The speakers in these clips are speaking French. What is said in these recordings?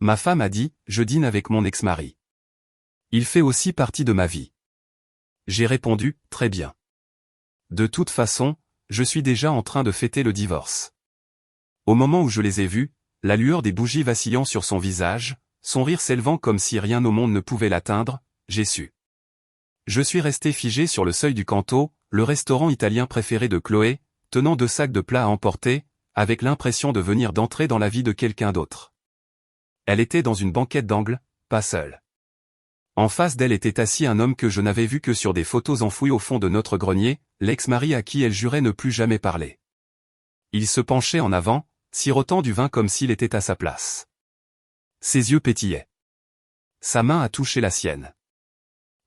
Ma femme a dit, je dîne avec mon ex-mari. Il fait aussi partie de ma vie. J'ai répondu, très bien. De toute façon, je suis déjà en train de fêter le divorce. Au moment où je les ai vus, la lueur des bougies vacillant sur son visage, son rire s'élevant comme si rien au monde ne pouvait l'atteindre, j'ai su. Je suis resté figé sur le seuil du Canto, le restaurant italien préféré de Chloé, tenant 2 sacs de plats à emporter, avec l'impression de venir d'entrer dans la vie de quelqu'un d'autre. Elle était dans une banquette d'angle, pas seule. En face d'elle était assis un homme que je n'avais vu que sur des photos enfouies au fond de notre grenier, l'ex-mari à qui elle jurait ne plus jamais parler. Il se penchait en avant, sirotant du vin comme s'il était à sa place. Ses yeux pétillaient. Sa main a touché la sienne.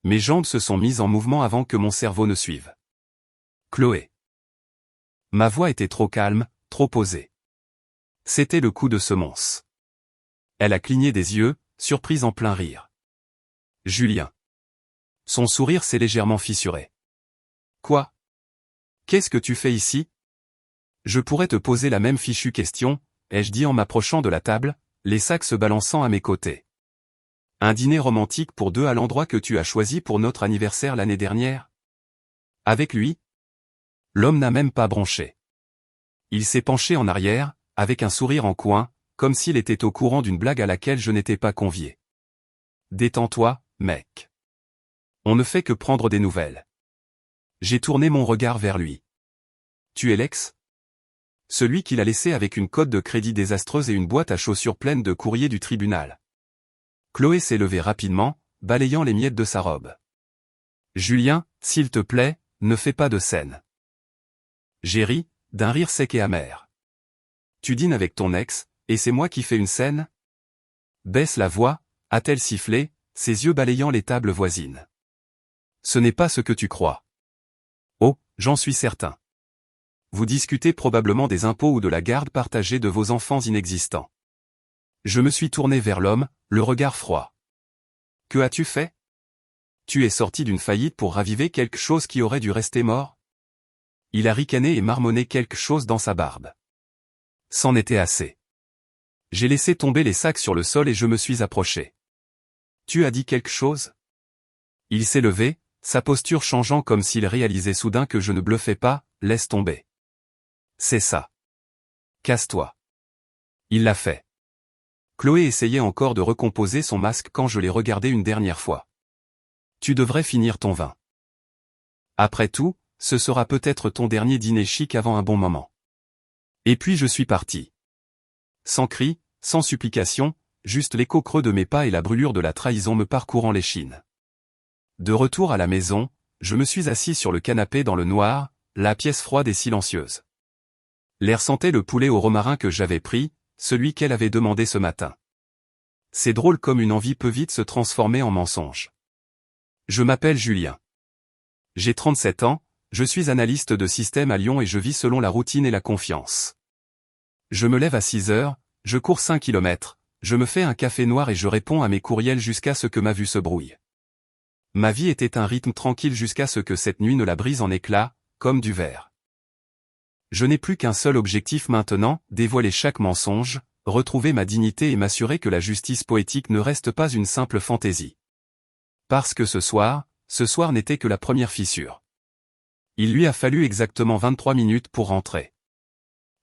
Mes jambes se sont mises en mouvement avant que mon cerveau ne suive. Chloé. Ma voix était trop calme, trop posée. C'était le coup de semonce. Elle a cligné des yeux, surprise en plein rire. Julien. Son sourire s'est légèrement fissuré. Quoi? Qu'est-ce que tu fais ici? Je pourrais te poser la même fichue question, ai-je dit en m'approchant de la table, les sacs se balançant à mes côtés. Un dîner romantique pour 2 à l'endroit que tu as choisi pour notre anniversaire l'année dernière? Avec lui? L'homme n'a même pas bronché. Il s'est penché en arrière, avec un sourire en coin, comme s'il était au courant d'une blague à laquelle je n'étais pas convié. Détends-toi, mec. On ne fait que prendre des nouvelles. J'ai tourné mon regard vers lui. Tu es l'ex? Celui qu'il a laissé avec une cote de crédit désastreuse et une boîte à chaussures pleine de courriers du tribunal. Chloé s'est levée rapidement, balayant les miettes de sa robe. Julien, s'il te plaît, ne fais pas de scène. J'ai ri, d'un rire sec et amer. Tu dînes avec ton ex, et c'est moi qui fais une scène? Baisse la voix, a-t-elle sifflé, ses yeux balayant les tables voisines. Ce n'est pas ce que tu crois. Oh, j'en suis certain. Vous discutez probablement des impôts ou de la garde partagée de vos enfants inexistants. Je me suis tourné vers l'homme, le regard froid. Que as-tu fait? Tu es sorti d'une faillite pour raviver quelque chose qui aurait dû rester mort? Il a ricané et marmonné quelque chose dans sa barbe. C'en était assez. J'ai laissé tomber les sacs sur le sol et je me suis approché. Tu as dit quelque chose? Il s'est levé, sa posture changeant comme s'il réalisait soudain que je ne bluffais pas, laisse tomber. C'est ça. Casse-toi. Il l'a fait. Chloé essayait encore de recomposer son masque quand je l'ai regardé une dernière fois. Tu devrais finir ton vin. Après tout, ce sera peut-être ton dernier dîner chic avant un bon moment. Et puis je suis parti. Sans cri, sans supplication, juste l'écho creux de mes pas et la brûlure de la trahison me parcourant l'échine. De retour à la maison, je me suis assis sur le canapé dans le noir, la pièce froide et silencieuse. L'air sentait le poulet au romarin que j'avais pris, celui qu'elle avait demandé ce matin. C'est drôle comme une envie peut vite se transformer en mensonge. Je m'appelle Julien. J'ai 37 ans, je suis analyste de système à Lyon et je vis selon la routine et la confiance. Je me lève à 6 heures, je cours 5 kilomètres, je me fais un café noir et je réponds à mes courriels jusqu'à ce que ma vue se brouille. Ma vie était un rythme tranquille jusqu'à ce que cette nuit ne la brise en éclats, comme du verre. Je n'ai plus qu'un seul objectif maintenant, dévoiler chaque mensonge, retrouver ma dignité et m'assurer que la justice poétique ne reste pas une simple fantaisie. Parce que ce soir n'était que la première fissure. Il lui a fallu exactement 23 minutes pour rentrer.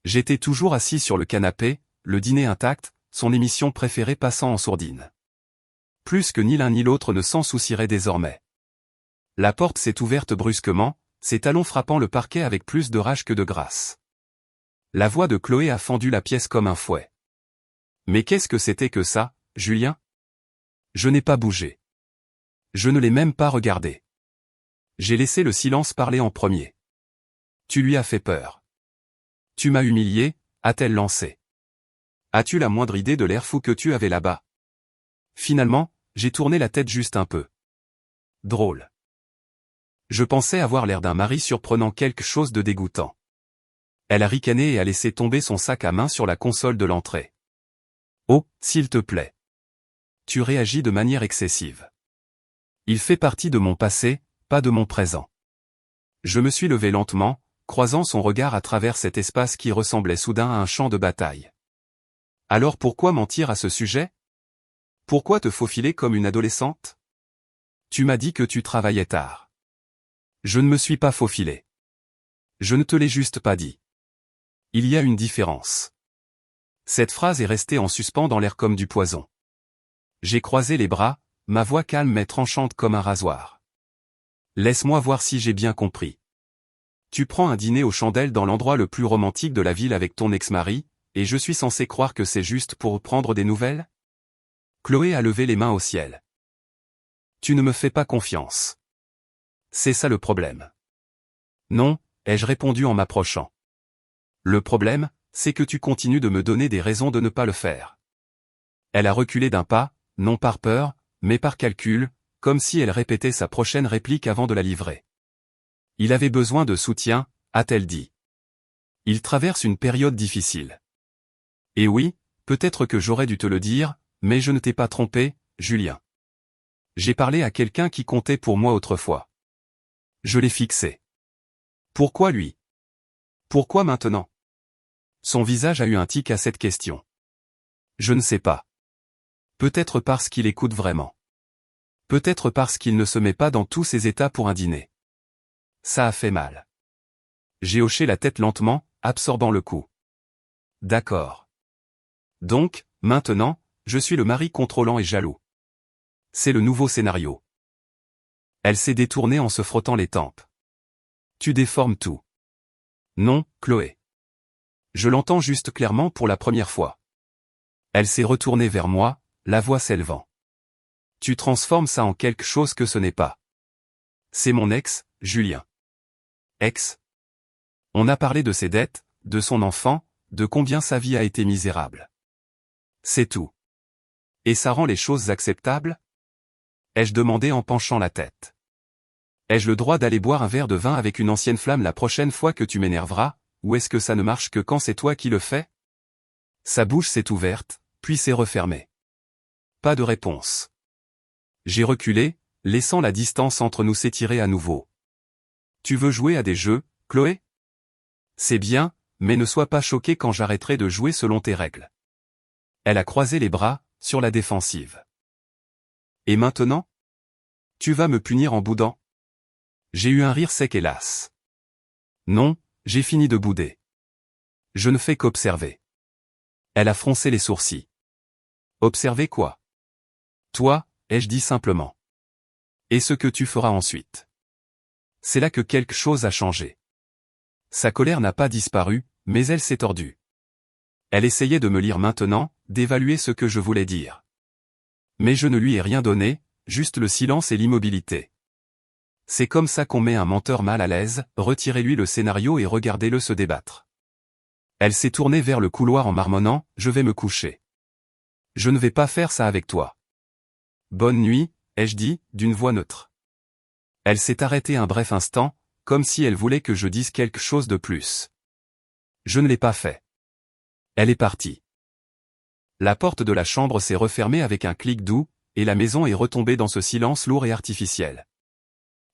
J'étais toujours assis sur le canapé, le dîner intact, son émission préférée passant en sourdine. Plus que ni l'un ni l'autre ne s'en soucierait désormais. La porte s'est ouverte brusquement, ses talons frappant le parquet avec plus de rage que de grâce. La voix de Chloé a fendu la pièce comme un fouet. Mais qu'est-ce que c'était que ça, Julien? Je n'ai pas bougé. Je ne l'ai même pas regardé. J'ai laissé le silence parler en premier. Tu lui as fait peur. Tu m'as humilié, a-t-elle lancé. As-tu la moindre idée de l'air fou que tu avais là-bas? Finalement, j'ai tourné la tête juste un peu. Drôle. Je pensais avoir l'air d'un mari surprenant quelque chose de dégoûtant. Elle a ricané et a laissé tomber son sac à main sur la console de l'entrée. Oh, s'il te plaît. Tu réagis de manière excessive. Il fait partie de mon passé, pas de mon présent. Je me suis levé lentement, croisant son regard à travers cet espace qui ressemblait soudain à un champ de bataille. Alors pourquoi mentir à ce sujet? Pourquoi te faufiler comme une adolescente? Tu m'as dit que tu travaillais tard. Je ne me suis pas faufilé. Je ne te l'ai juste pas dit. Il y a une différence. Cette phrase est restée en suspens dans l'air comme du poison. J'ai croisé les bras, ma voix calme mais tranchante comme un rasoir. Laisse-moi voir si j'ai bien compris. Tu prends un dîner aux chandelles dans l'endroit le plus romantique de la ville avec ton ex-mari, et je suis censé croire que c'est juste pour prendre des nouvelles? Chloé a levé les mains au ciel. Tu ne me fais pas confiance. C'est ça le problème. Non, ai-je répondu en m'approchant. Le problème, c'est que tu continues de me donner des raisons de ne pas le faire. Elle a reculé d'un pas, non par peur, mais par calcul, comme si elle répétait sa prochaine réplique avant de la livrer. Il avait besoin de soutien, a-t-elle dit. Il traverse une période difficile. Et oui, peut-être que j'aurais dû te le dire, mais je ne t'ai pas trompé, Julien. J'ai parlé à quelqu'un qui comptait pour moi autrefois. Je l'ai fixé. Pourquoi lui? Pourquoi maintenant? Son visage a eu un tic à cette question. Je ne sais pas. Peut-être parce qu'il écoute vraiment. Peut-être parce qu'il ne se met pas dans tous ses états pour un dîner. Ça a fait mal. J'ai hoché la tête lentement, absorbant le coup. D'accord. Donc, maintenant, je suis le mari contrôlant et jaloux. C'est le nouveau scénario. Elle s'est détournée en se frottant les tempes. Tu déformes tout. Non, Chloé. Je l'entends juste clairement pour la première fois. Elle s'est retournée vers moi, la voix s'élevant. Tu transformes ça en quelque chose que ce n'est pas. C'est mon ex, Julien. Ex. On a parlé de ses dettes, de son enfant, de combien sa vie a été misérable. C'est tout. Et ça rend les choses acceptables? Ai-je demandé en penchant la tête. Ai-je le droit d'aller boire un verre de vin avec une ancienne flamme la prochaine fois que tu m'énerveras, ou est-ce que ça ne marche que quand c'est toi qui le fais? Sa bouche s'est ouverte, puis s'est refermée. Pas de réponse. J'ai reculé, laissant la distance entre nous s'étirer à nouveau. Tu veux jouer à des jeux, Chloé? C'est bien, mais ne sois pas choquée quand j'arrêterai de jouer selon tes règles. Elle a croisé les bras, sur la défensive. Et maintenant? Tu vas me punir en boudant? J'ai eu un rire sec hélas. Non, j'ai fini de bouder. Je ne fais qu'observer. Elle a froncé les sourcils. Observer quoi? Toi, ai-je dit simplement. Et ce que tu feras ensuite. C'est là que quelque chose a changé. Sa colère n'a pas disparu, mais elle s'est tordue. Elle essayait de me lire maintenant, d'évaluer ce que je voulais dire. Mais je ne lui ai rien donné, juste le silence et l'immobilité. C'est comme ça qu'on met un menteur mal à l'aise, retirez-lui le scénario et regardez-le se débattre. Elle s'est tournée vers le couloir en marmonnant, je vais me coucher. Je ne vais pas faire ça avec toi. Bonne nuit, ai-je dit, d'une voix neutre. Elle s'est arrêtée un bref instant, comme si elle voulait que je dise quelque chose de plus. Je ne l'ai pas fait. Elle est partie. La porte de la chambre s'est refermée avec un clic doux, et la maison est retombée dans ce silence lourd et artificiel.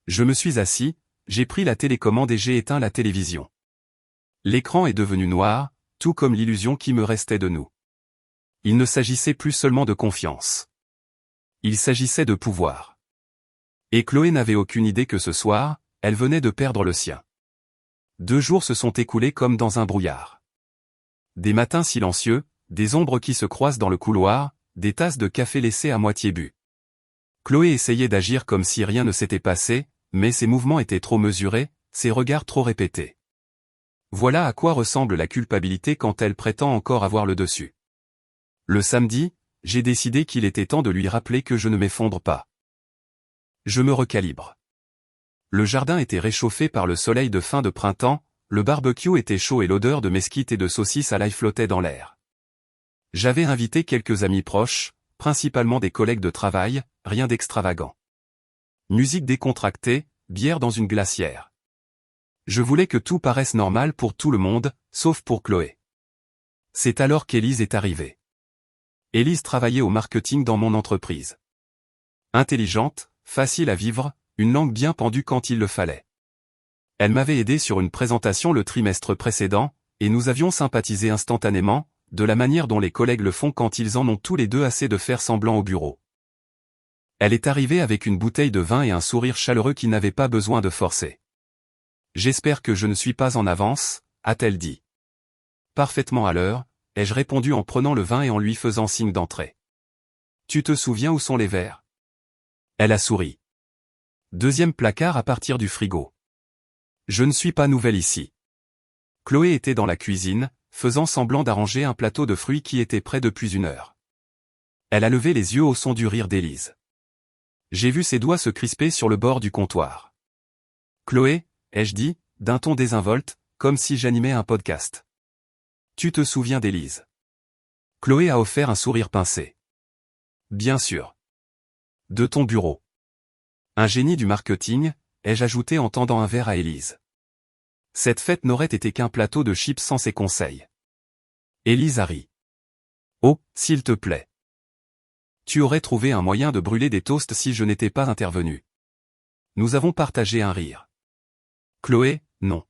Je me suis assis, j'ai pris la télécommande et j'ai éteint la télévision. L'écran est devenu noir, tout comme l'illusion qui me restait de nous. Il ne s'agissait plus seulement de confiance. Il s'agissait de pouvoir. Et Chloé n'avait aucune idée que ce soir, elle venait de perdre le sien. 2 jours se sont écoulés comme dans un brouillard. Des matins silencieux, des ombres qui se croisent dans le couloir, des tasses de café laissées à moitié bues. Chloé essayait d'agir comme si rien ne s'était passé, mais ses mouvements étaient trop mesurés, ses regards trop répétés. Voilà à quoi ressemble la culpabilité quand elle prétend encore avoir le dessus. Le samedi, j'ai décidé qu'il était temps de lui rappeler que je ne m'effondre pas. Je me recalibre. Le jardin était réchauffé par le soleil de fin de printemps, le barbecue était chaud et l'odeur de mesquite et de saucisses à l'ail flottait dans l'air. J'avais invité quelques amis proches, principalement des collègues de travail, rien d'extravagant. Musique décontractée, bière dans une glacière. Je voulais que tout paraisse normal pour tout le monde, sauf pour Chloé. C'est alors qu'Élise est arrivée. Élise travaillait au marketing dans mon entreprise. Intelligente, facile à vivre, une langue bien pendue quand il le fallait. Elle m'avait aidé sur une présentation le trimestre précédent, et nous avions sympathisé instantanément, de la manière dont les collègues le font quand ils en ont tous les deux assez de faire semblant au bureau. Elle est arrivée avec une bouteille de vin et un sourire chaleureux qui n'avait pas besoin de forcer. « J'espère que je ne suis pas en avance », a-t-elle dit. « Parfaitement à l'heure », ai-je répondu en prenant le vin et en lui faisant signe d'entrer. « Tu te souviens où sont les verres ?» Elle a souri. « Deuxième placard à partir du frigo. » Je ne suis pas nouvelle ici. Chloé était dans la cuisine, faisant semblant d'arranger un plateau de fruits qui était prêt depuis une heure. Elle a levé les yeux au son du rire d'Élise. J'ai vu ses doigts se crisper sur le bord du comptoir. « Chloé », ai-je dit, d'un ton désinvolte, comme si j'animais un podcast. « Tu te souviens d'Élise ?» Chloé a offert un sourire pincé. « Bien sûr. »« De ton bureau. »« Un génie du marketing », ai-je ajouté en tendant un verre à Élise. Cette fête n'aurait été qu'un plateau de chips sans ses conseils. Élise a ri. « Oh, s'il te plaît. Tu aurais trouvé un moyen de brûler des toasts si je n'étais pas intervenu. » Nous avons partagé un rire. Chloé, non.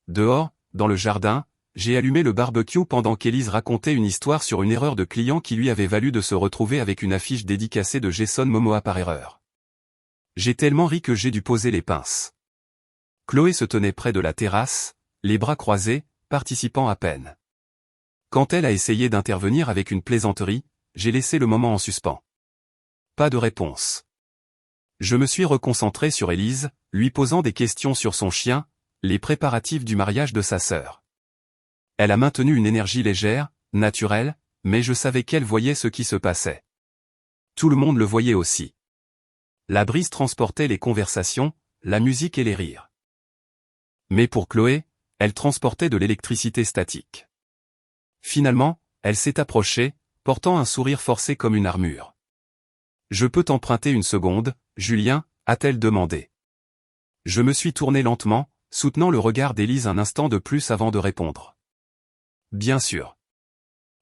Dehors, dans le jardin, j'ai allumé le barbecue pendant qu'Élise racontait une histoire sur une erreur de client qui lui avait valu de se retrouver avec une affiche dédicacée de Jason Momoa par erreur. J'ai tellement ri que j'ai dû poser les pinces. Chloé se tenait près de la terrasse, les bras croisés, participant à peine. Quand elle a essayé d'intervenir avec une plaisanterie, j'ai laissé le moment en suspens. Pas de réponse. Je me suis reconcentré sur Élise, lui posant des questions sur son chien, les préparatifs du mariage de sa sœur. Elle a maintenu une énergie légère, naturelle, mais je savais qu'elle voyait ce qui se passait. Tout le monde le voyait aussi. La brise transportait les conversations, la musique et les rires. Mais pour Chloé, elle transportait de l'électricité statique. Finalement, elle s'est approchée, portant un sourire forcé comme une armure. « Je peux t'emprunter une seconde, Julien ?» a-t-elle demandé. Je me suis tourné lentement, soutenant le regard d'Élise un instant de plus avant de répondre. « Bien sûr. »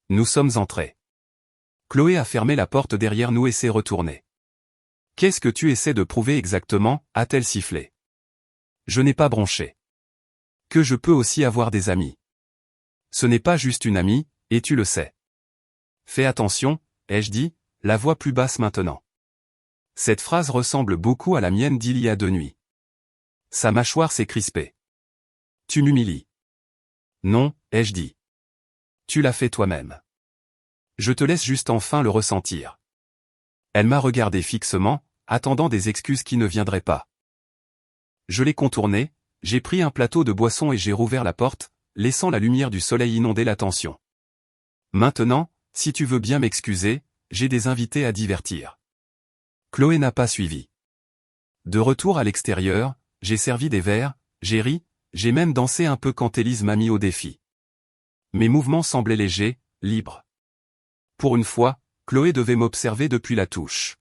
Nous sommes entrés. Chloé a fermé la porte derrière nous et s'est retournée. « Qu'est-ce que tu essaies de prouver exactement ?» a-t-elle sifflé. Je n'ai pas bronché. Que je peux aussi avoir des amis. Ce n'est pas juste une amie, et tu le sais. Fais attention, ai-je dit, la voix plus basse maintenant. Cette phrase ressemble beaucoup à la mienne d'il y a 2 nuits. Sa mâchoire s'est crispée. Tu m'humilies. Non, ai-je dit. Tu l'as fait toi-même. Je te laisse juste enfin le ressentir. Elle m'a regardé fixement, attendant des excuses qui ne viendraient pas. Je l'ai contourné, j'ai pris un plateau de boisson et j'ai rouvert la porte, laissant la lumière du soleil inonder l'attention. Maintenant, si tu veux bien m'excuser, j'ai des invités à divertir. Chloé n'a pas suivi. De retour à l'extérieur, j'ai servi des verres, j'ai ri, j'ai même dansé un peu quand Élise m'a mis au défi. Mes mouvements semblaient légers, libres. Pour une fois, Chloé devait m'observer depuis la touche.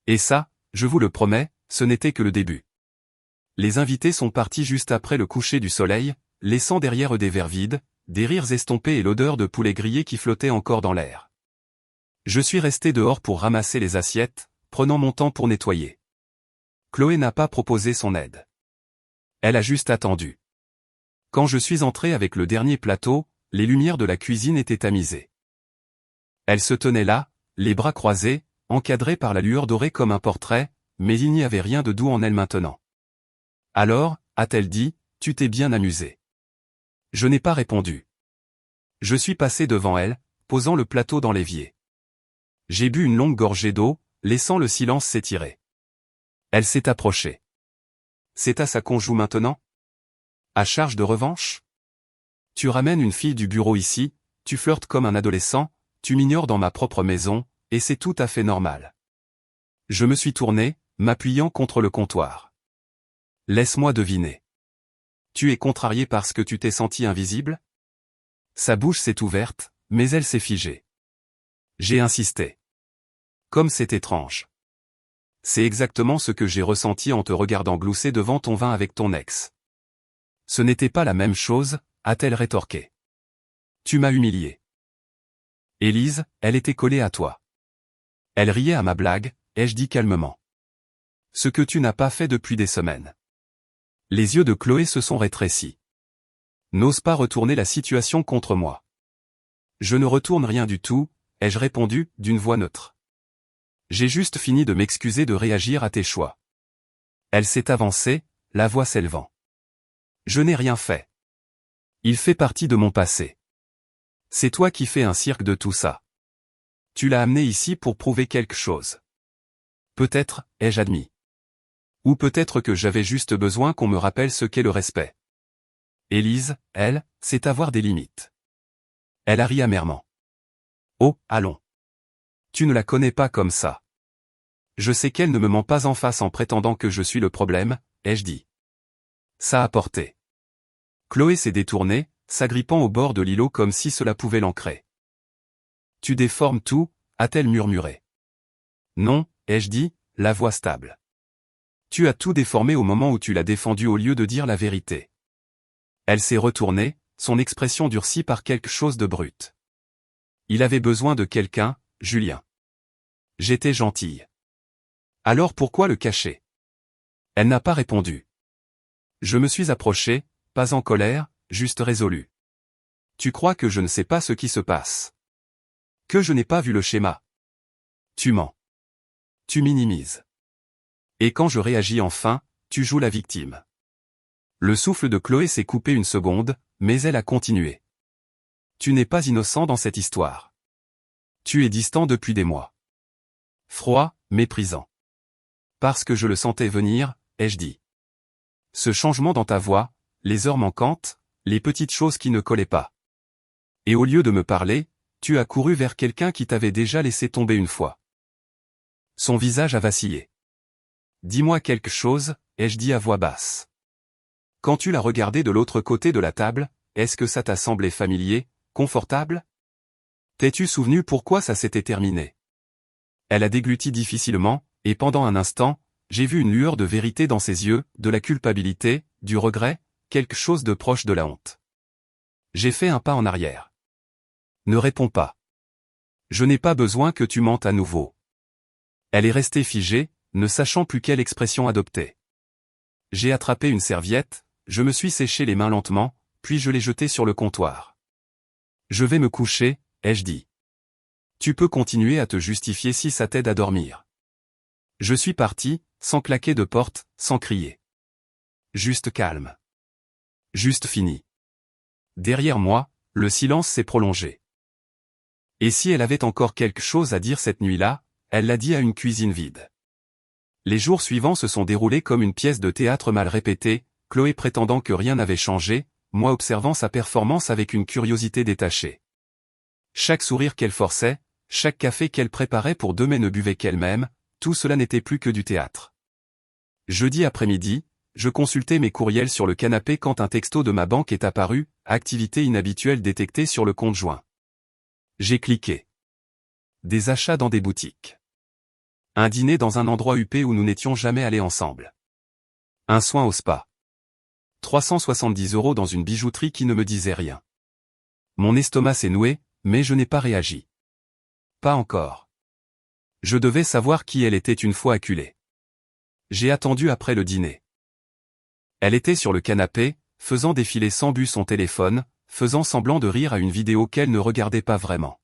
Et ça, je vous le promets, ce n'était que le début. Les invités sont partis juste après le coucher du soleil, laissant derrière eux des verres vides, des rires estompés et l'odeur de poulet grillé qui flottait encore dans l'air. Je suis resté dehors pour ramasser les assiettes, prenant mon temps pour nettoyer. Chloé n'a pas proposé son aide. Elle a juste attendu. Quand je suis entré avec le dernier plateau, les lumières de la cuisine étaient tamisées. Elle se tenait là, les bras croisés, encadrée par la lueur dorée comme un portrait, mais il n'y avait rien de doux en elle maintenant. Alors, a-t-elle dit, tu t'es bien amusé. Je n'ai pas répondu. Je suis passé devant elle, posant le plateau dans l'évier. J'ai bu une longue gorgée d'eau, laissant le silence s'étirer. Elle s'est approchée. C'est à ça qu'on joue maintenant? À charge de revanche? Tu ramènes une fille du bureau ici, tu flirtes comme un adolescent, tu m'ignores dans ma propre maison, et c'est tout à fait normal. Je me suis tourné, m'appuyant contre le comptoir. Laisse-moi deviner. Tu es contrarié parce que tu t'es senti invisible? Sa bouche s'est ouverte, mais elle s'est figée. J'ai insisté. Comme c'est étrange. C'est exactement ce que j'ai ressenti en te regardant glousser devant ton vin avec ton ex. Ce n'était pas la même chose, a-t-elle rétorqué. Tu m'as humilié. Élise, elle était collée à toi. Elle riait à ma blague, ai-je dit calmement. Ce que tu n'as pas fait depuis des semaines. Les yeux de Chloé se sont rétrécis. N'ose pas retourner la situation contre moi. Je ne retourne rien du tout, ai-je répondu, d'une voix neutre. J'ai juste fini de m'excuser de réagir à tes choix. Elle s'est avancée, la voix s'élevant. Je n'ai rien fait. Il fait partie de mon passé. C'est toi qui fais un cirque de tout ça. Tu l'as amené ici pour prouver quelque chose. Peut-être, ai-je admis. Ou peut-être que j'avais juste besoin qu'on me rappelle ce qu'est le respect. Élise, elle, sait avoir des limites. Elle a ri amèrement. Oh, allons. Tu ne la connais pas comme ça. Je sais qu'elle ne me ment pas en face en prétendant que je suis le problème, ai-je dit. Ça a porté. Chloé s'est détournée, s'agrippant au bord de l'îlot comme si cela pouvait l'ancrer. Tu déformes tout, a-t-elle murmuré. Non, ai-je dit, la voix stable. Tu as tout déformé au moment où tu l'as défendu au lieu de dire la vérité. Elle s'est retournée, son expression durcie par quelque chose de brut. Il avait besoin de quelqu'un, Julien. J'étais gentille. Alors pourquoi le cacher? Elle n'a pas répondu. Je me suis approché, pas en colère, juste résolu. Tu crois que je ne sais pas ce qui se passe? Que je n'ai pas vu le schéma? Tu mens. Tu minimises. Et quand je réagis enfin, tu joues la victime. Le souffle de Chloé s'est coupé une seconde, mais elle a continué. Tu n'es pas innocent dans cette histoire. Tu es distant depuis des mois. Froid, méprisant. Parce que je le sentais venir, ai-je dit. Ce changement dans ta voix, les heures manquantes, les petites choses qui ne collaient pas. Et au lieu de me parler, tu as couru vers quelqu'un qui t'avait déjà laissé tomber une fois. Son visage a vacillé. Dis-moi quelque chose, ai-je dit à voix basse. Quand tu l'as regardé de l'autre côté de la table, est-ce que ça t'a semblé familier, confortable? T'es-tu souvenu pourquoi ça s'était terminé? Elle a dégluti difficilement, et pendant un instant, j'ai vu une lueur de vérité dans ses yeux, de la culpabilité, du regret, quelque chose de proche de la honte. J'ai fait un pas en arrière. Ne réponds pas. Je n'ai pas besoin que tu mentes à nouveau. Elle est restée figée, ne sachant plus quelle expression adopter. J'ai attrapé une serviette, je me suis séché les mains lentement, puis je l'ai jetée sur le comptoir. Je vais me coucher, ai-je dit. Tu peux continuer à te justifier si ça t'aide à dormir. Je suis parti, sans claquer de porte, sans crier. Juste calme. Juste fini. Derrière moi, le silence s'est prolongé. Et si elle avait encore quelque chose à dire cette nuit-là, elle l'a dit à une cuisine vide. Les jours suivants se sont déroulés comme une pièce de théâtre mal répétée, Chloé prétendant que rien n'avait changé, moi observant sa performance avec une curiosité détachée. Chaque sourire qu'elle forçait, chaque café qu'elle préparait pour deux mais ne buvait qu'elle-même, tout cela n'était plus que du théâtre. Jeudi après-midi, je consultais mes courriels sur le canapé quand un texto de ma banque est apparu, activité inhabituelle détectée sur le compte joint. J'ai cliqué. Des achats dans des boutiques. Un dîner dans un endroit huppé où nous n'étions jamais allés ensemble. Un soin au spa. 370 € dans une bijouterie qui ne me disait rien. Mon estomac s'est noué, mais je n'ai pas réagi. Pas encore. Je devais savoir qui elle était une fois acculée. J'ai attendu après le dîner. Elle était sur le canapé, faisant défiler sans but son téléphone, faisant semblant de rire à une vidéo qu'elle ne regardait pas vraiment.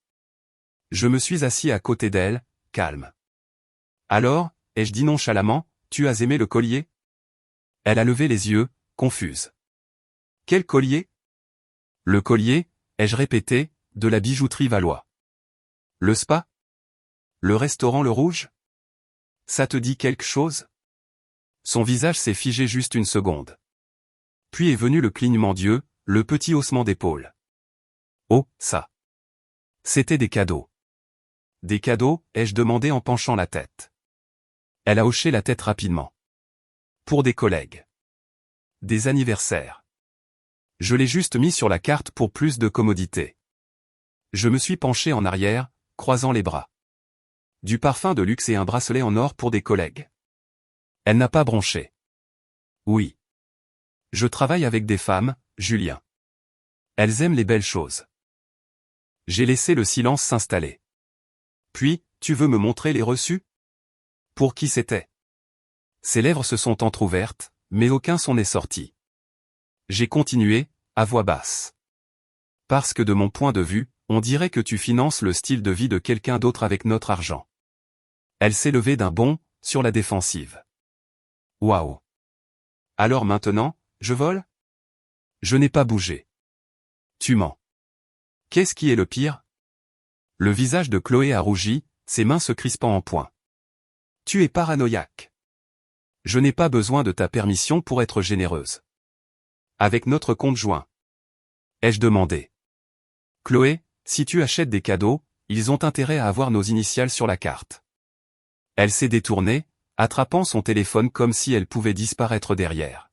Je me suis assis à côté d'elle, calme. Alors, ai-je dit nonchalamment, tu as aimé le collier? Elle a levé les yeux, confuse. Quel collier? Le collier, ai-je répété, de la bijouterie Valois. Le spa? Le restaurant Le Rouge? Ça te dit quelque chose? Son visage s'est figé juste une seconde. Puis est venu le clignement d'yeux, le petit haussement d'épaule. Oh, ça. C'était des cadeaux. Des cadeaux, ai-je demandé en penchant la tête. Elle a hoché la tête rapidement. Pour des collègues. Des anniversaires. Je l'ai juste mis sur la carte pour plus de commodité. Je me suis penché en arrière, croisant les bras. Du parfum de luxe et un bracelet en or pour des collègues. Elle n'a pas bronché. Oui. Je travaille avec des femmes, Julien. Elles aiment les belles choses. J'ai laissé le silence s'installer. Puis, tu veux me montrer les reçus? Pour qui c'était? Ses lèvres se sont entr'ouvertes, mais aucun son n'est sorti. J'ai continué, à voix basse. Parce que de mon point de vue, on dirait que tu finances le style de vie de quelqu'un d'autre avec notre argent. Elle s'est levée d'un bond, sur la défensive. Waouh. Alors maintenant, je vole? Je n'ai pas bougé. Tu mens. Qu'est-ce qui est le pire? Le visage de Chloé a rougi, ses mains se crispant en poing. Tu es paranoïaque. Je n'ai pas besoin de ta permission pour être généreuse. Avec notre compte joint. Ai-je demandé. Chloé, si tu achètes des cadeaux, ils ont intérêt à avoir nos initiales sur la carte. Elle s'est détournée, attrapant son téléphone comme si elle pouvait disparaître derrière.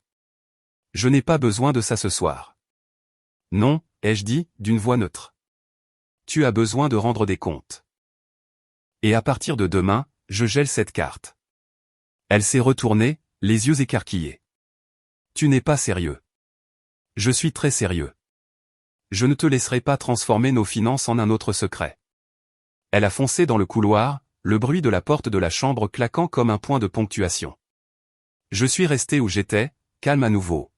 Je n'ai pas besoin de ça ce soir. Non, ai-je dit, d'une voix neutre. Tu as besoin de rendre des comptes. Et à partir de demain, je gèle cette carte. Elle s'est retournée, les yeux écarquillés. Tu n'es pas sérieux. Je suis très sérieux. Je ne te laisserai pas transformer nos finances en un autre secret. Elle a foncé dans le couloir, le bruit de la porte de la chambre claquant comme un point de ponctuation. Je suis resté où j'étais, calme à nouveau.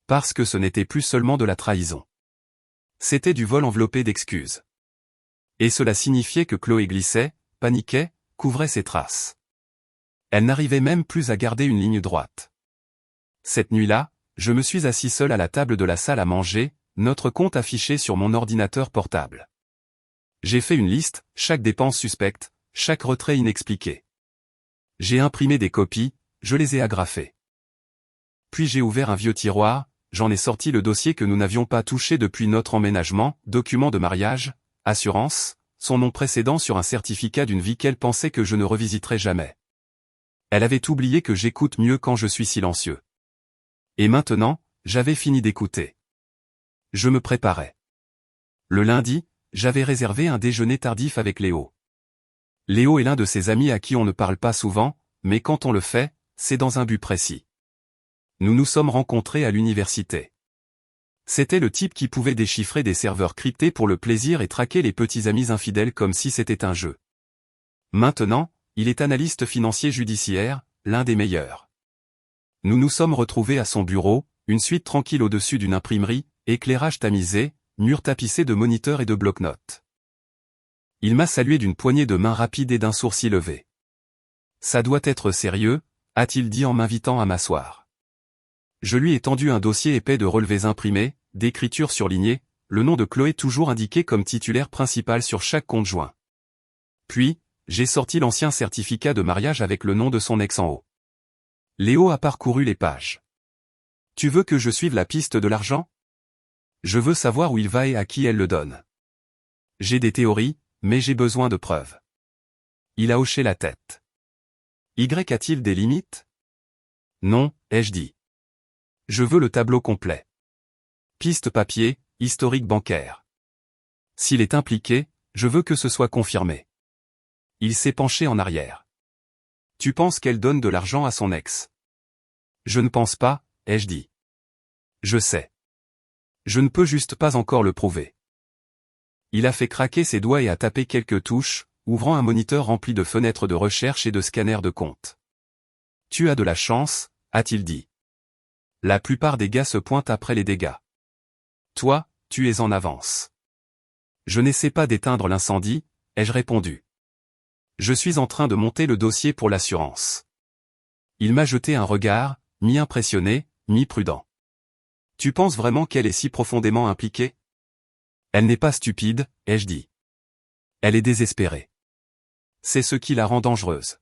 Parce que ce n'était plus seulement de la trahison. C'était du vol enveloppé d'excuses. Et cela signifiait que Chloé glissait, paniquait, couvrait ses traces. Elle n'arrivait même plus à garder une ligne droite. Cette nuit-là, je me suis assis seul à la table de la salle à manger, notre compte affiché sur mon ordinateur portable. J'ai fait une liste, chaque dépense suspecte, chaque retrait inexpliqué. J'ai imprimé des copies, je les ai agrafées. Puis j'ai ouvert un vieux tiroir, j'en ai sorti le dossier que nous n'avions pas touché depuis notre emménagement, documents de mariage, assurance, son nom précédent sur un certificat d'une vie qu'elle pensait que je ne revisiterais jamais. Elle avait oublié que j'écoute mieux quand je suis silencieux. Et maintenant, j'avais fini d'écouter. Je me préparais. Le lundi, j'avais réservé un déjeuner tardif avec Léo. Léo est l'un de ces amis à qui on ne parle pas souvent, mais quand on le fait, c'est dans un but précis. Nous nous sommes rencontrés à l'université. C'était le type qui pouvait déchiffrer des serveurs cryptés pour le plaisir et traquer les petits amis infidèles comme si c'était un jeu. Maintenant, il est analyste financier judiciaire, l'un des meilleurs. Nous nous sommes retrouvés à son bureau, une suite tranquille au-dessus d'une imprimerie, éclairage tamisé, mur tapissé de moniteurs et de bloc-notes. Il m'a salué d'une poignée de main rapide et d'un sourcil levé. Ça doit être sérieux, a-t-il dit en m'invitant à m'asseoir. Je lui ai tendu un dossier épais de relevés imprimés, d'écritures surlignées, le nom de Chloé toujours indiqué comme titulaire principal sur chaque compte joint. Puis, j'ai sorti l'ancien certificat de mariage avec le nom de son ex en haut. Léo a parcouru les pages. Tu veux que je suive la piste de l'argent? Je veux savoir où il va et à qui elle le donne. J'ai des théories, mais j'ai besoin de preuves. Il a hoché la tête. Y a-t-il des limites? Non, ai-je dit. Je veux le tableau complet. Piste papier, historique bancaire. S'il est impliqué, je veux que ce soit confirmé. Il s'est penché en arrière. Tu penses qu'elle donne de l'argent à son ex? Je ne pense pas, ai-je dit. Je sais. Je ne peux juste pas encore le prouver. Il a fait craquer ses doigts et a tapé quelques touches, ouvrant un moniteur rempli de fenêtres de recherche et de scanners de compte. Tu as de la chance, a-t-il dit. La plupart des gars se pointent après les dégâts. Toi, tu es en avance. Je n'essaie pas d'éteindre l'incendie, ai-je répondu. Je suis en train de monter le dossier pour l'assurance. Il m'a jeté un regard, mi-impressionné, mi-prudent. Tu penses vraiment qu'elle est si profondément impliquée? Elle n'est pas stupide, ai-je dit. Elle est désespérée. C'est ce qui la rend dangereuse.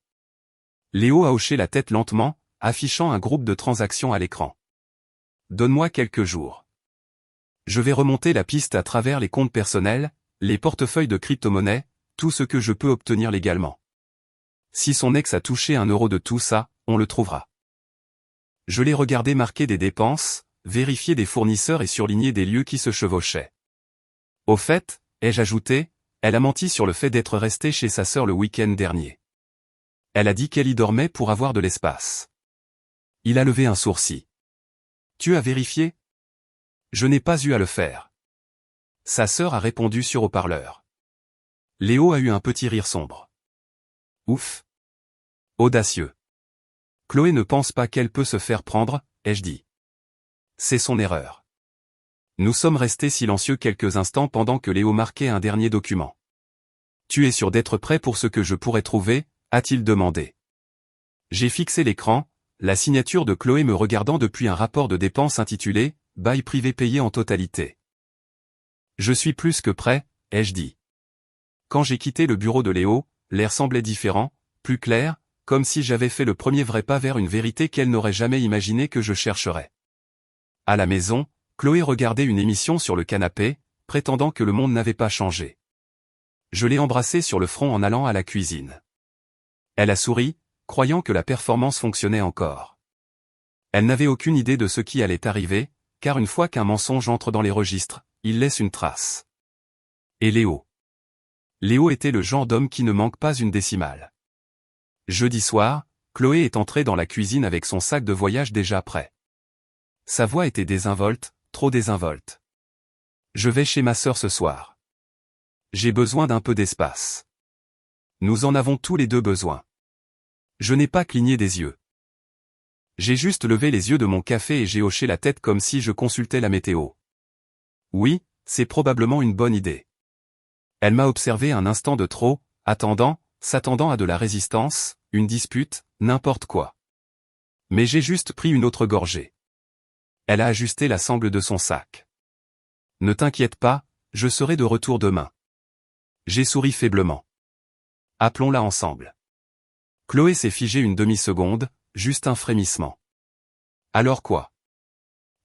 Léo a hoché la tête lentement, affichant un groupe de transactions à l'écran. Donne-moi quelques jours. Je vais remonter la piste à travers les comptes personnels, les portefeuilles de crypto-monnaies, tout ce que je peux obtenir légalement. Si son ex a touché un euro de tout ça, on le trouvera. Je l'ai regardé marquer des dépenses, vérifier des fournisseurs et surligner des lieux qui se chevauchaient. Au fait, ai-je ajouté, elle a menti sur le fait d'être restée chez sa sœur le week-end dernier. Elle a dit qu'elle y dormait pour avoir de l'espace. Il a levé un sourcil. Tu as vérifié? Je n'ai pas eu à le faire. Sa sœur a répondu sur haut-parleur. Léo a eu un petit rire sombre. Ouf. Audacieux. Chloé ne pense pas qu'elle peut se faire prendre, ai-je dit. C'est son erreur. Nous sommes restés silencieux quelques instants pendant que Léo marquait un dernier document. Tu es sûr d'être prêt pour ce que je pourrais trouver, a-t-il demandé. J'ai fixé l'écran, la signature de Chloé me regardant depuis un rapport de dépenses intitulé « Bail privé payé en totalité ». Je suis plus que prêt, ai-je dit. Quand j'ai quitté le bureau de Léo, l'air semblait différent, plus clair, comme si j'avais fait le premier vrai pas vers une vérité qu'elle n'aurait jamais imaginé que je chercherais. À la maison, Chloé regardait une émission sur le canapé, prétendant que le monde n'avait pas changé. Je l'ai embrassée sur le front en allant à la cuisine. Elle a souri, croyant que la performance fonctionnait encore. Elle n'avait aucune idée de ce qui allait arriver, car une fois qu'un mensonge entre dans les registres, il laisse une trace. Et Léo. Léo était le genre d'homme qui ne manque pas une décimale. Jeudi soir, Chloé est entrée dans la cuisine avec son sac de voyage déjà prêt. Sa voix était désinvolte, trop désinvolte. Je vais chez ma sœur ce soir. J'ai besoin d'un peu d'espace. Nous en avons tous les deux besoin. Je n'ai pas cligné des yeux. J'ai juste levé les yeux de mon café et j'ai hoché la tête comme si je consultais la météo. Oui, c'est probablement une bonne idée. Elle m'a observé un instant de trop, attendant, s'attendant à de la résistance, une dispute, n'importe quoi. Mais j'ai juste pris une autre gorgée. Elle a ajusté la sangle de son sac. Ne t'inquiète pas, je serai de retour demain. J'ai souri faiblement. Appelons-la ensemble. Chloé s'est figée une demi-seconde, juste un frémissement. Alors quoi?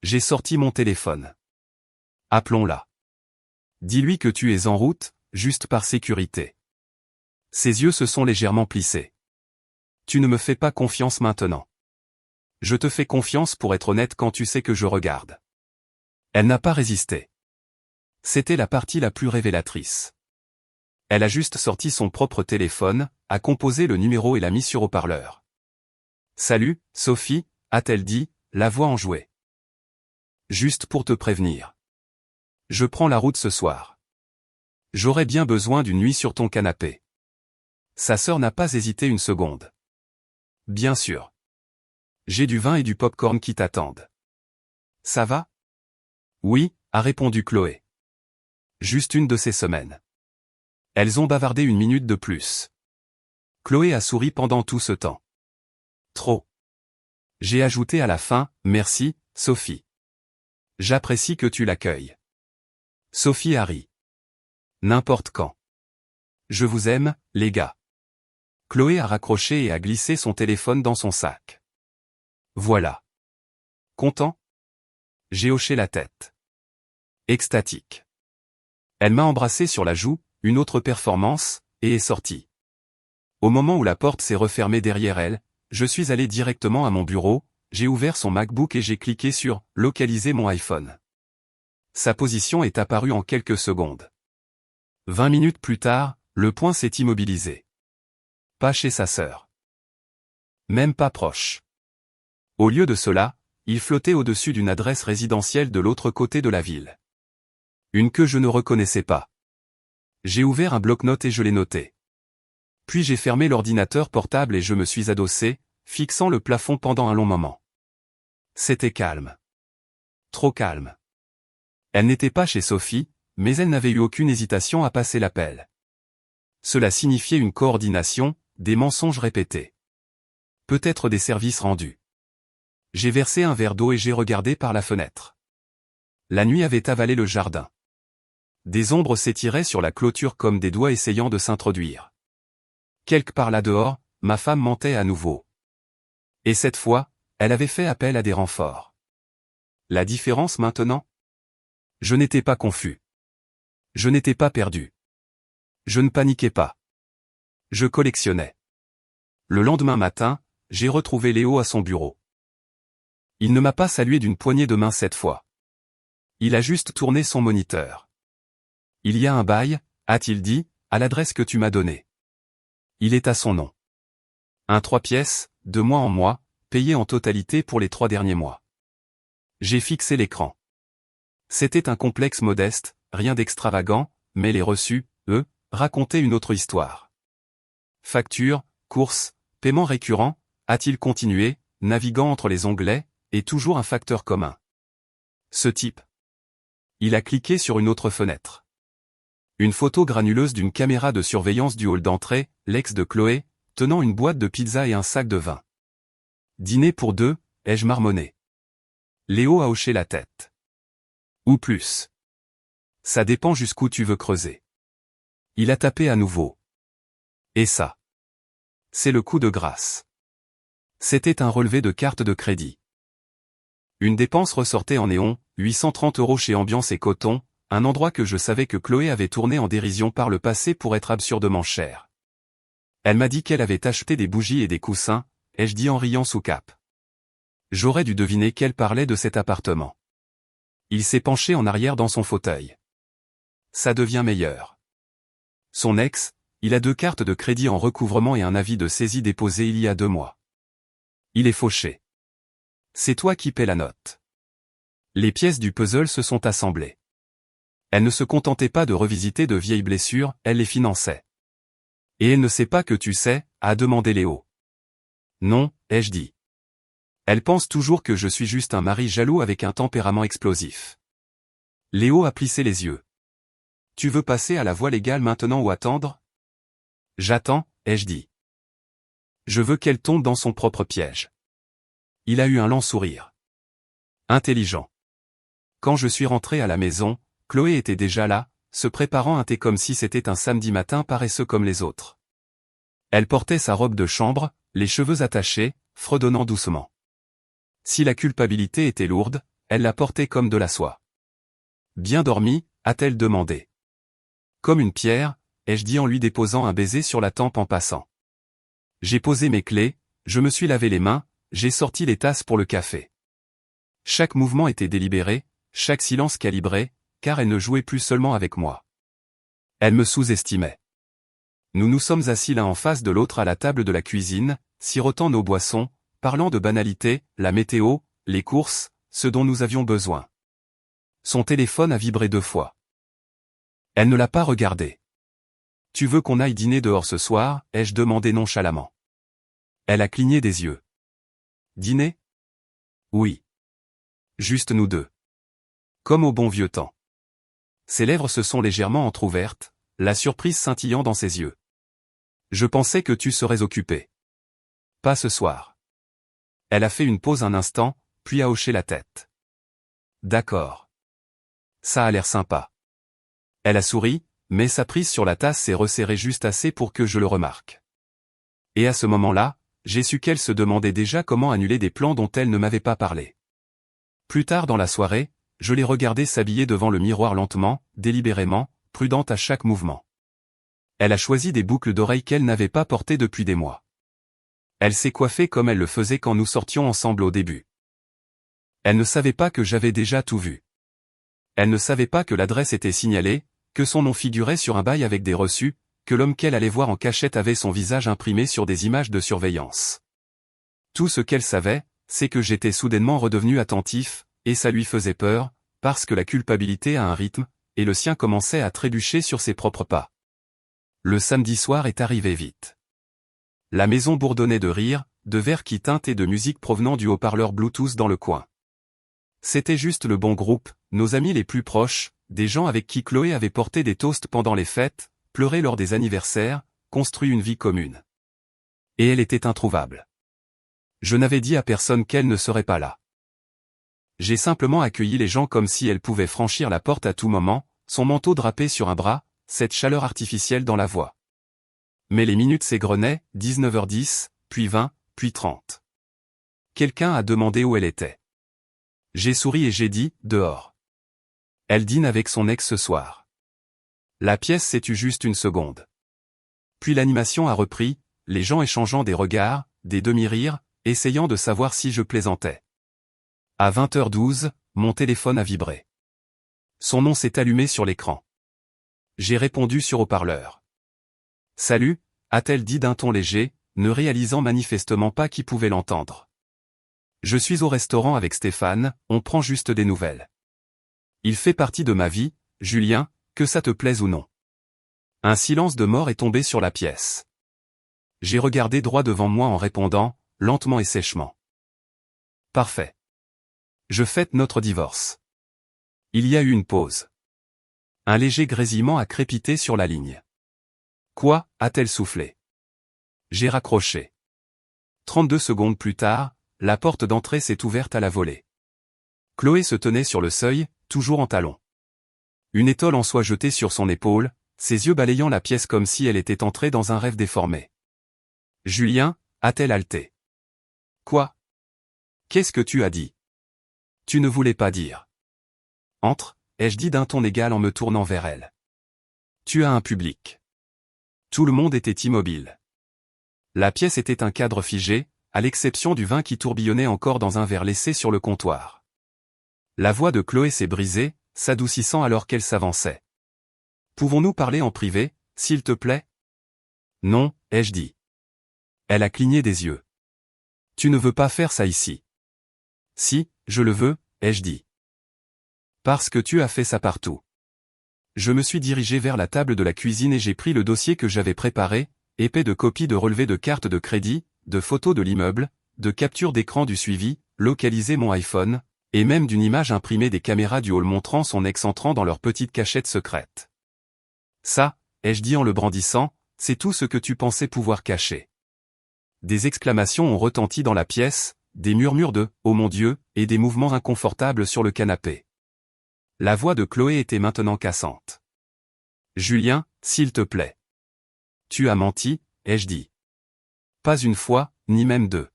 J'ai sorti mon téléphone. Appelons-la. Dis-lui que tu es en route, juste par sécurité. Ses yeux se sont légèrement plissés. Tu ne me fais pas confiance maintenant. Je te fais confiance pour être honnête quand tu sais que je regarde. Elle n'a pas résisté. C'était la partie la plus révélatrice. Elle a juste sorti son propre téléphone, a composé le numéro et l'a mis sur haut-parleur. Salut, Sophie, a-t-elle dit, la voix enjouée. Juste pour te prévenir. Je prends la route ce soir. J'aurais bien besoin d'une nuit sur ton canapé. Sa sœur n'a pas hésité une seconde. Bien sûr. J'ai du vin et du pop-corn qui t'attendent. Ça va? Oui, a répondu Chloé. Juste une de ces semaines. Elles ont bavardé une minute de plus. Chloé a souri pendant tout ce temps. Trop. J'ai ajouté à la fin, merci, Sophie. J'apprécie que tu l'accueilles. Sophie a ri. N'importe quand. Je vous aime, les gars. Chloé a raccroché et a glissé son téléphone dans son sac. Voilà. Content? J'ai hoché la tête. Extatique. Elle m'a embrassé sur la joue, une autre performance, et est sortie. Au moment où la porte s'est refermée derrière elle, je suis allé directement à mon bureau, j'ai ouvert son MacBook et j'ai cliqué sur « Localiser mon iPhone ». Sa position est apparue en quelques secondes. 20 minutes plus tard, le point s'est immobilisé. Pas chez sa sœur. Même pas proche. Au lieu de cela, il flottait au-dessus d'une adresse résidentielle de l'autre côté de la ville. Une que je ne reconnaissais pas. J'ai ouvert un bloc-notes et je l'ai noté. Puis j'ai fermé l'ordinateur portable et je me suis adossé, fixant le plafond pendant un long moment. C'était calme. Trop calme. Elle n'était pas chez Sophie, mais elle n'avait eu aucune hésitation à passer l'appel. Cela signifiait une coordination, des mensonges répétés. Peut-être des services rendus. J'ai versé un verre d'eau et j'ai regardé par la fenêtre. La nuit avait avalé le jardin. Des ombres s'étiraient sur la clôture comme des doigts essayant de s'introduire. Quelque part là-dehors, ma femme mentait à nouveau. Et cette fois, elle avait fait appel à des renforts. La différence maintenant? Je n'étais pas confus. Je n'étais pas perdu. Je ne paniquais pas. Je collectionnais. Le lendemain matin, j'ai retrouvé Léo à son bureau. Il ne m'a pas salué d'une poignée de main cette fois. Il a juste tourné son moniteur. Il y a un bail, a-t-il dit, à l'adresse que tu m'as donnée. Il est à son nom. Un 3 pièces, de mois en mois, payé en totalité pour les 3 derniers mois. J'ai fixé l'écran. C'était un complexe modeste, rien d'extravagant, mais les reçus, eux, racontaient une autre histoire. Factures, courses, paiements récurrents, a-t-il continué, naviguant entre les onglets, et toujours un facteur commun. Ce type. Il a cliqué sur une autre fenêtre. Une photo granuleuse d'une caméra de surveillance du hall d'entrée, l'ex de Chloé, tenant une boîte de pizza et un sac de vin. Dîner pour deux, ai-je marmonné. Léo a hoché la tête. Ou plus. Ça dépend jusqu'où tu veux creuser. Il a tapé à nouveau. Et ça. C'est le coup de grâce. C'était un relevé de carte de crédit. Une dépense ressortait en néon, 830 € chez Ambiance et Coton, un endroit que je savais que Chloé avait tourné en dérision par le passé pour être absurdement cher. Elle m'a dit qu'elle avait acheté des bougies et des coussins, ai-je dit en riant sous cape. J'aurais dû deviner qu'elle parlait de cet appartement. Il s'est penché en arrière dans son fauteuil. Ça devient meilleur. Son ex, il a 2 cartes de crédit en recouvrement et un avis de saisie déposé il y a 2 mois. Il est fauché. C'est toi qui paies la note. Les pièces du puzzle se sont assemblées. Elle ne se contentait pas de revisiter de vieilles blessures, elle les finançait. Et elle ne sait pas que tu sais, a demandé Léo. Non, ai-je dit. Elle pense toujours que je suis juste un mari jaloux avec un tempérament explosif. Léo a plissé les yeux. Tu veux passer à la voie légale maintenant ou attendre? J'attends, ai-je dit. Je veux qu'elle tombe dans son propre piège. Il a eu un lent sourire. Intelligent. Quand je suis rentré à la maison, Chloé était déjà là, se préparant un thé comme si c'était un samedi matin paresseux comme les autres. Elle portait sa robe de chambre, les cheveux attachés, fredonnant doucement. Si la culpabilité était lourde, elle la portait comme de la soie. Bien dormi, a-t-elle demandé. Comme une pierre, ai-je dit en lui déposant un baiser sur la tempe en passant. J'ai posé mes clés, je me suis lavé les mains, j'ai sorti les tasses pour le café. Chaque mouvement était délibéré, chaque silence calibré, car elle ne jouait plus seulement avec moi. Elle me sous-estimait. Nous nous sommes assis l'un en face de l'autre à la table de la cuisine, sirotant nos boissons, parlant de banalités, la météo, les courses, ce dont nous avions besoin. Son téléphone a vibré 2 fois. Elle ne l'a pas regardé. Tu veux qu'on aille dîner dehors ce soir, ai-je demandé nonchalamment. Elle a cligné des yeux. Dîner? Oui. Juste nous deux. Comme au bon vieux temps. Ses lèvres se sont légèrement entr'ouvertes, la surprise scintillant dans ses yeux. Je pensais que tu serais occupé. Pas ce soir. Elle a fait une pause un instant, puis a hoché la tête. D'accord. Ça a l'air sympa. Elle a souri, mais sa prise sur la tasse s'est resserrée juste assez pour que je le remarque. Et à ce moment-là, j'ai su qu'elle se demandait déjà comment annuler des plans dont elle ne m'avait pas parlé. Plus tard dans la soirée, je l'ai regardée s'habiller devant le miroir lentement, délibérément, prudente à chaque mouvement. Elle a choisi des boucles d'oreilles qu'elle n'avait pas portées depuis des mois. Elle s'est coiffée comme elle le faisait quand nous sortions ensemble au début. Elle ne savait pas que j'avais déjà tout vu. Elle ne savait pas que l'adresse était signalée, que son nom figurait sur un bail avec des reçus, que l'homme qu'elle allait voir en cachette avait son visage imprimé sur des images de surveillance. Tout ce qu'elle savait, c'est que j'étais soudainement redevenu attentif, et ça lui faisait peur, parce que la culpabilité a un rythme, et le sien commençait à trébucher sur ses propres pas. Le samedi soir est arrivé vite. La maison bourdonnait de rire, de verres qui teintent et de musique provenant du haut-parleur Bluetooth dans le coin. C'était juste le bon groupe, nos amis les plus proches, des gens avec qui Chloé avait porté des toasts pendant les fêtes, pleuré lors des anniversaires, construit une vie commune. Et elle était introuvable. Je n'avais dit à personne qu'elle ne serait pas là. J'ai simplement accueilli les gens comme si elle pouvait franchir la porte à tout moment, son manteau drapé sur un bras, cette chaleur artificielle dans la voix. Mais les minutes s'égrenaient, 19h10, puis 20, puis 30. Quelqu'un a demandé où elle était. J'ai souri et j'ai dit, dehors. Elle dîne avec son ex ce soir. La pièce s'est tue juste une seconde. Puis l'animation a repris, les gens échangeant des regards, des demi-rires, essayant de savoir si je plaisantais. À 20h12, mon téléphone a vibré. Son nom s'est allumé sur l'écran. J'ai répondu sur haut-parleur. Salut, a-t-elle dit d'un ton léger, ne réalisant manifestement pas qui pouvait l'entendre. Je suis au restaurant avec Stéphane, on prend juste des nouvelles. Il fait partie de ma vie, Julien, que ça te plaise ou non. Un silence de mort est tombé sur la pièce. J'ai regardé droit devant moi en répondant, lentement et sèchement. Parfait. Je fête notre divorce. Il y a eu une pause. Un léger grésillement a crépité sur la ligne. Quoi, a-t-elle soufflé? J'ai raccroché. 32 secondes plus tard, la porte d'entrée s'est ouverte à la volée. Chloé se tenait sur le seuil, toujours en talons. Une étole en soie jetée sur son épaule, ses yeux balayant la pièce comme si elle était entrée dans un rêve déformé. Julien, a-t-elle haleté. Quoi? Qu'est-ce que tu as dit? Tu ne voulais pas dire. Entre, ai-je dit d'un ton égal en me tournant vers elle. Tu as un public. Tout le monde était immobile. La pièce était un cadre figé, à l'exception du vin qui tourbillonnait encore dans un verre laissé sur le comptoir. La voix de Chloé s'est brisée, s'adoucissant alors qu'elle s'avançait. Pouvons-nous parler en privé, s'il te plaît? Non, ai-je dit. Elle a cligné des yeux. Tu ne veux pas faire ça ici. Si, je le veux, ai-je dit. Parce que tu as fait ça partout. Je me suis dirigé vers la table de la cuisine et j'ai pris le dossier que j'avais préparé, épais de copies de relevés de cartes de crédit, de photos de l'immeuble, de captures d'écran du suivi, localisé mon iPhone, et même d'une image imprimée des caméras du hall montrant son ex entrant dans leur petite cachette secrète. Ça, ai-je dit en le brandissant, c'est tout ce que tu pensais pouvoir cacher. Des exclamations ont retenti dans la pièce, des murmures de « Oh mon Dieu » et des mouvements inconfortables sur le canapé. La voix de Chloé était maintenant cassante. Julien, s'il te plaît. Tu as menti, ai-je dit. Pas une fois, ni même deux.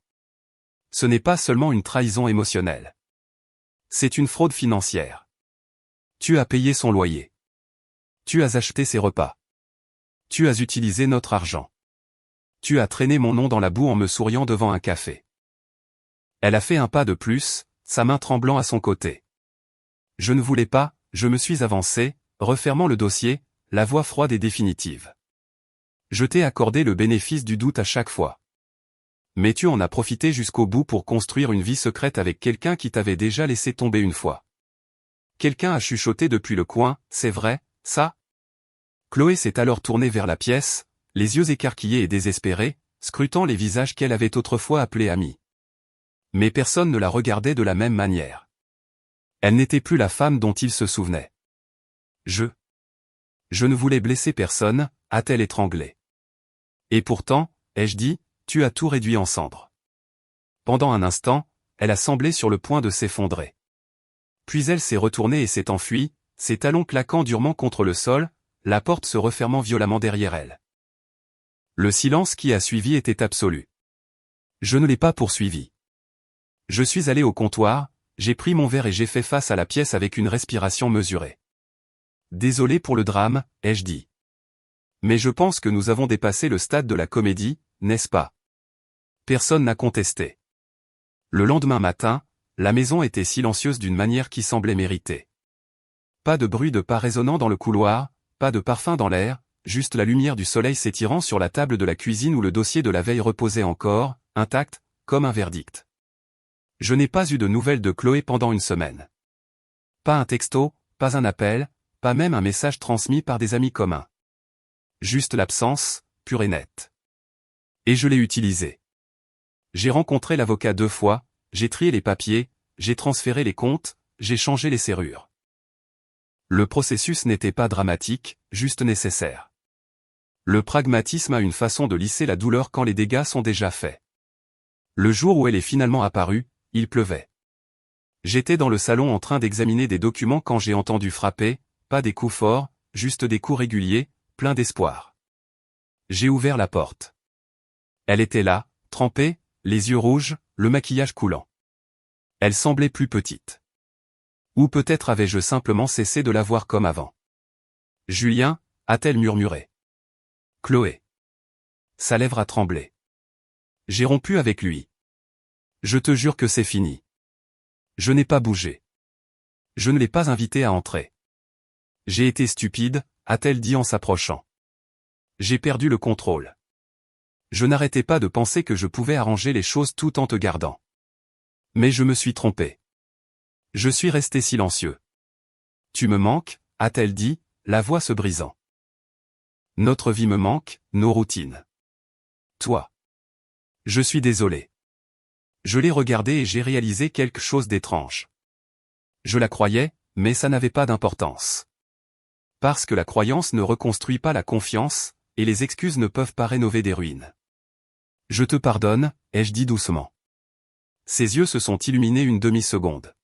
Ce n'est pas seulement une trahison émotionnelle. C'est une fraude financière. Tu as payé son loyer. Tu as acheté ses repas. Tu as utilisé notre argent. Tu as traîné mon nom dans la boue en me souriant devant un café. Elle a fait un pas de plus, sa main tremblant à son côté. Je ne voulais pas, je me suis avancé, refermant le dossier, la voix froide et définitive. Je t'ai accordé le bénéfice du doute à chaque fois. Mais tu en as profité jusqu'au bout pour construire une vie secrète avec quelqu'un qui t'avait déjà laissé tomber une fois. Quelqu'un a chuchoté depuis le coin, c'est vrai, ça? Chloé s'est alors tournée vers la pièce, les yeux écarquillés et désespérés, scrutant les visages qu'elle avait autrefois appelés amis. Mais personne ne la regardait de la même manière. Elle n'était plus la femme dont il se souvenait. Je ne voulais blesser personne, a-t-elle étranglé. Et pourtant, ai-je dit, tu as tout réduit en cendres. Pendant un instant, elle a semblé sur le point de s'effondrer. Puis elle s'est retournée et s'est enfuie, ses talons claquant durement contre le sol, la porte se refermant violemment derrière elle. Le silence qui a suivi était absolu. Je ne l'ai pas poursuivi. Je suis allé au comptoir, j'ai pris mon verre et j'ai fait face à la pièce avec une respiration mesurée. Désolé pour le drame, ai-je dit. Mais je pense que nous avons dépassé le stade de la comédie, n'est-ce pas? Personne n'a contesté. Le lendemain matin, la maison était silencieuse d'une manière qui semblait méritée. Pas de bruit de pas résonnant dans le couloir, pas de parfum dans l'air, juste la lumière du soleil s'étirant sur la table de la cuisine où le dossier de la veille reposait encore, intact, comme un verdict. Je n'ai pas eu de nouvelles de Chloé pendant une semaine. Pas un texto, pas un appel, pas même un message transmis par des amis communs. Juste l'absence, pure et nette. Et je l'ai utilisée. J'ai rencontré l'avocat 2 fois, j'ai trié les papiers, j'ai transféré les comptes, j'ai changé les serrures. Le processus n'était pas dramatique, juste nécessaire. Le pragmatisme a une façon de lisser la douleur quand les dégâts sont déjà faits. Le jour où elle est finalement apparue, il pleuvait. J'étais dans le salon en train d'examiner des documents quand j'ai entendu frapper, pas des coups forts, juste des coups réguliers, pleins d'espoir. J'ai ouvert la porte. Elle était là, trempée, les yeux rouges, le maquillage coulant. Elle semblait plus petite. Ou peut-être avais-je simplement cessé de la voir comme avant. Julien, a-t-elle murmuré. Chloé. Sa lèvre a tremblé. J'ai rompu avec lui. Je te jure que c'est fini. Je n'ai pas bougé. Je ne l'ai pas invité à entrer. J'ai été stupide, a-t-elle dit en s'approchant. J'ai perdu le contrôle. Je n'arrêtais pas de penser que je pouvais arranger les choses tout en te gardant. Mais je me suis trompé. Je suis resté silencieux. Tu me manques, a-t-elle dit, la voix se brisant. Notre vie me manque, nos routines. Toi. Je suis désolé. Je l'ai regardée et j'ai réalisé quelque chose d'étrange. Je la croyais, mais ça n'avait pas d'importance. Parce que la croyance ne reconstruit pas la confiance, et les excuses ne peuvent pas rénover des ruines. Je te pardonne, ai-je dit doucement. Ses yeux se sont illuminés une demi-seconde.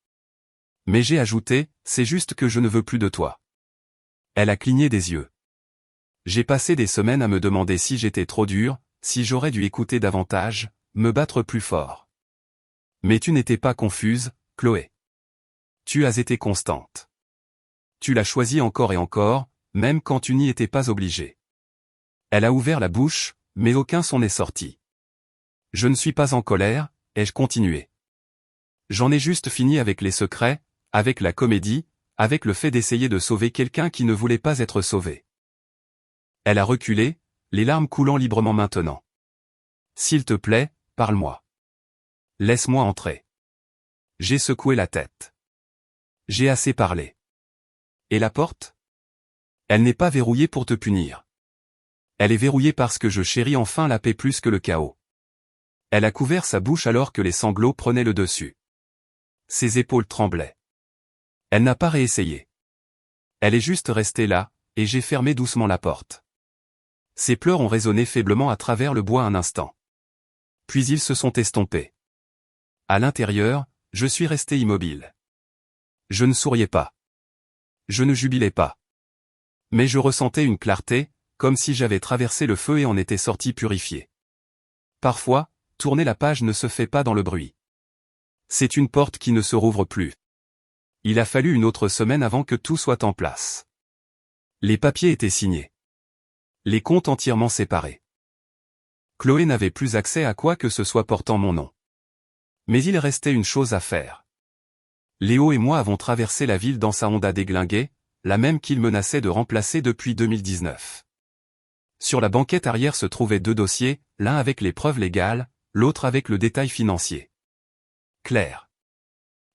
Mais j'ai ajouté, c'est juste que je ne veux plus de toi. Elle a cligné des yeux. J'ai passé des semaines à me demander si j'étais trop dur, si j'aurais dû écouter davantage, me battre plus fort. Mais tu n'étais pas confuse, Chloé. Tu as été constante. Tu l'as choisi encore et encore, même quand tu n'y étais pas obligé. Elle a ouvert la bouche, mais aucun son n'est sorti. Je ne suis pas en colère, ai-je continué. J'en ai juste fini avec les secrets, avec la comédie, avec le fait d'essayer de sauver quelqu'un qui ne voulait pas être sauvé. Elle a reculé, les larmes coulant librement maintenant. S'il te plaît, parle-moi. Laisse-moi entrer. J'ai secoué la tête. J'ai assez parlé. Et la porte? Elle n'est pas verrouillée pour te punir. Elle est verrouillée parce que je chéris enfin la paix plus que le chaos. Elle a couvert sa bouche alors que les sanglots prenaient le dessus. Ses épaules tremblaient. Elle n'a pas réessayé. Elle est juste restée là, et j'ai fermé doucement la porte. Ses pleurs ont résonné faiblement à travers le bois un instant. Puis ils se sont estompés. À l'intérieur, je suis resté immobile. Je ne souriais pas. Je ne jubilais pas. Mais je ressentais une clarté, comme si j'avais traversé le feu et en étais sorti purifié. Parfois, tourner la page ne se fait pas dans le bruit. C'est une porte qui ne se rouvre plus. Il a fallu une autre semaine avant que tout soit en place. Les papiers étaient signés. Les comptes entièrement séparés. Chloé n'avait plus accès à quoi que ce soit portant mon nom. Mais il restait une chose à faire. Léo et moi avons traversé la ville dans sa Honda déglinguée, la même qu'il menaçait de remplacer depuis 2019. Sur la banquette arrière se trouvaient 2 dossiers, l'un avec les preuves légales, l'autre avec le détail financier. Clair.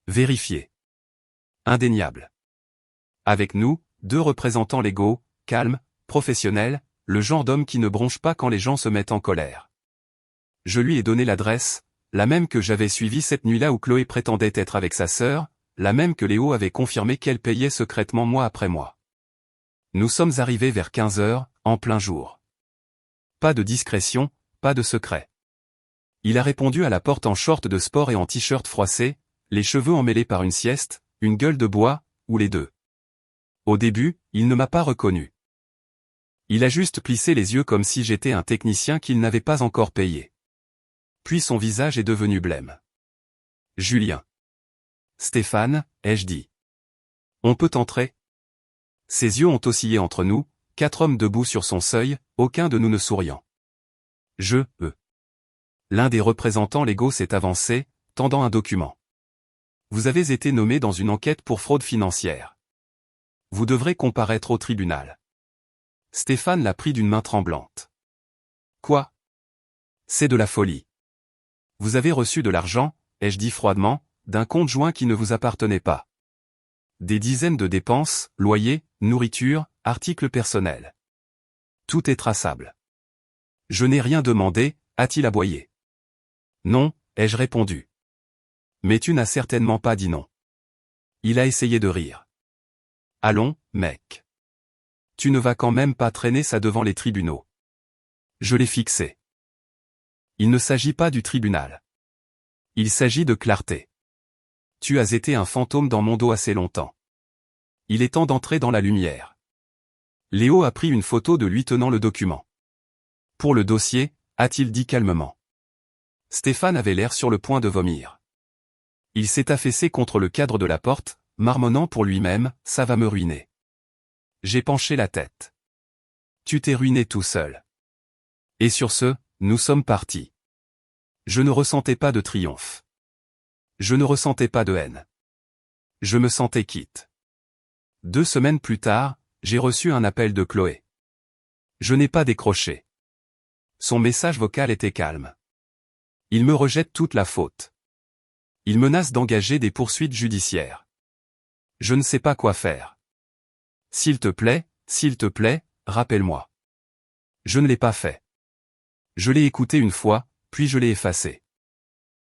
Vérifié. Indéniable. Avec nous, 2 représentants légaux, calmes, professionnels, le genre d'homme qui ne bronche pas quand les gens se mettent en colère. Je lui ai donné l'adresse, la même que j'avais suivie cette nuit-là où Chloé prétendait être avec sa sœur, la même que Léo avait confirmé qu'elle payait secrètement mois après mois. Nous sommes arrivés vers 15 heures, en plein jour. Pas de discrétion, pas de secret. Il a répondu à la porte en short de sport et en t-shirt froissé, les cheveux emmêlés par une sieste, une gueule de bois, ou les deux. Au début, il ne m'a pas reconnu. Il a juste plissé les yeux comme si j'étais un technicien qu'il n'avait pas encore payé. Puis son visage est devenu blême. Julien. Stéphane, ai-je dit. On peut entrer? Ses yeux ont oscillé entre nous, 4 hommes debout sur son seuil, aucun de nous ne souriant. L'un des représentants légaux s'est avancé, tendant un document. Vous avez été nommé dans une enquête pour fraude financière. Vous devrez comparaître au tribunal. Stéphane l'a pris d'une main tremblante. Quoi? C'est de la folie. Vous avez reçu de l'argent, ai-je dit froidement, d'un compte joint qui ne vous appartenait pas. Des dizaines de dépenses, loyer, nourriture, articles personnels. Tout est traçable. Je n'ai rien demandé, a-t-il aboyé. Non, ai-je répondu. Mais tu n'as certainement pas dit non. Il a essayé de rire. Allons, mec. Tu ne vas quand même pas traîner ça devant les tribunaux. Je l'ai fixé. Il ne s'agit pas du tribunal. Il s'agit de clarté. Tu as été un fantôme dans mon dos assez longtemps. Il est temps d'entrer dans la lumière. Léo a pris une photo de lui tenant le document. Pour le dossier, a-t-il dit calmement. Stéphane avait l'air sur le point de vomir. Il s'est affaissé contre le cadre de la porte, marmonnant pour lui-même, ça va me ruiner. J'ai penché la tête. Tu t'es ruiné tout seul. Et sur ce, nous sommes partis. Je ne ressentais pas de triomphe. Je ne ressentais pas de haine. Je me sentais quitte. 2 semaines plus tard, j'ai reçu un appel de Chloé. Je n'ai pas décroché. Son message vocal était calme. Il me rejette toute la faute. Il menace d'engager des poursuites judiciaires. Je ne sais pas quoi faire. S'il te plaît, rappelle-moi. Je ne l'ai pas fait. Je l'ai écouté une fois, puis je l'ai effacé.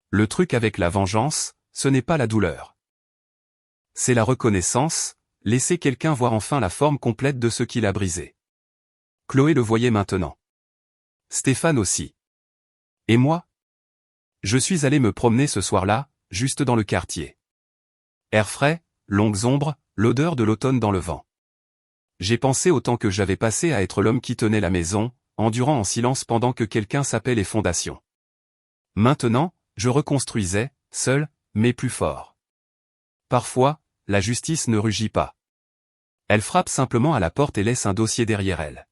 Le truc avec la vengeance, ce n'est pas la douleur. C'est la reconnaissance, laisser quelqu'un voir enfin la forme complète de ce qu'il a brisé. Chloé le voyait maintenant. Stéphane aussi. Et moi? Je suis allé me promener ce soir-là, juste dans le quartier. Air frais, longues ombres, l'odeur de l'automne dans le vent. J'ai pensé au temps que j'avais passé à être l'homme qui tenait la maison, endurant en silence pendant que quelqu'un sapait les fondations. Maintenant, je reconstruisais, seul, mais plus fort. Parfois, la justice ne rugit pas. Elle frappe simplement à la porte et laisse un dossier derrière elle.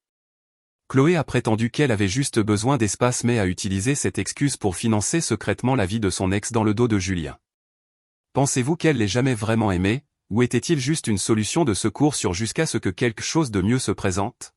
Chloé a prétendu qu'elle avait juste besoin d'espace mais a utilisé cette excuse pour financer secrètement la vie de son ex dans le dos de Julien. Pensez-vous qu'elle l'ait jamais vraiment aimé, ou était-il juste une solution de secours jusqu'à ce que quelque chose de mieux se présente?